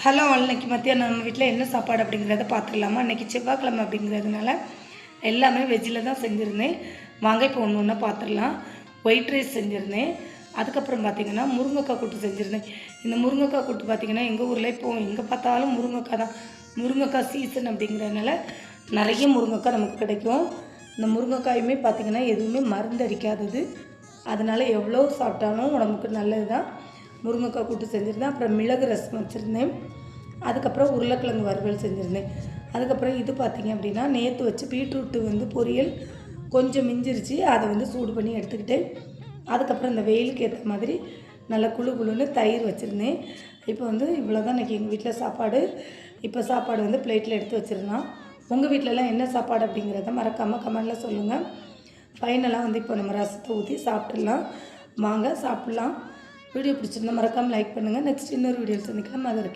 Hello இன்னைக்கு மத்தியானம் நம்ம வீட்டில் என்ன சாப்பாடு அப்படிங்கிறத பார்த்துக்கலாமா. இன்றைக்கி செவ்வாய்க்கிழமை அப்படிங்கிறதுனால எல்லாமே வெஜ்ஜில் தான் செஞ்சுருந்தேன். வாங்க இப்போ ஒன்று ஒன்றா பார்த்துடலாம். ஒயிட் ரைஸ் செஞ்சுருந்தேன். அதுக்கப்புறம் பார்த்திங்கன்னா முருங்கைக்காய் கூட்டு செஞ்சுருந்தேன். இந்த முருங்கைக்காய் கூட்டு பார்த்திங்கன்னா எங்கள் ஊரில் இப்போது எங்கே பார்த்தாலும் முருங்கைக்காய் தான். முருங்கைக்காய் சீசன் அப்படிங்கிறதுனால நிறைய முருங்கைக்காய் நமக்கு கிடைக்கும். இந்த முருங்கைக்காயுமே பார்த்திங்கன்னா எதுவுமே மருந்து அடிக்காதது. அதனால் எவ்வளோ சாப்பிட்டாலும் உடம்புக்கு நல்லது தான். முருங்கைக்காய் கூட்டு செஞ்சுருந்தேன். அப்புறம் மிளகு ரசம் வச்சுருந்தேன். அதுக்கப்புறம் உருளைக்கிழங்கு வறுவல் செஞ்சுருந்தேன். அதுக்கப்புறம் இது பார்த்திங்க அப்படின்னா நேற்று வச்சு பீட்ரூட்டு பொரியல் கொஞ்சம் மிஞ்சிருச்சு. அதை சூடு பண்ணி எடுத்துக்கிட்டு அதுக்கப்புறம் இந்த வெயிலுக்கு ஏற்ற மாதிரி நல்லா குழு குழுன்னு தயிர் வச்சுருந்தேன். இப்போ இவ்வளோ தான் இன்றைக்கி எங்கள் வீட்டில் சாப்பாடு. இப்போ சாப்பாடு பிளேட்டில் எடுத்து வச்சுருந்தோம். உங்கள் வீட்டிலலாம் என்ன சாப்பாடு அப்படிங்கிறத மறக்காமல் கமெண்டில் சொல்லுங்கள். ஃபைனலாக இப்போ நம்ம ரசத்தை ஊற்றி சாப்பிட்றலாம். வாங்க சாப்பிட்லாம். வீடியோ பிடிச்சிருந்தா மறக்காமல் லைக் பண்ணுங்கள். நெக்ஸ்ட் இன்னொரு வீடியோ சந்திக்கலாம். அது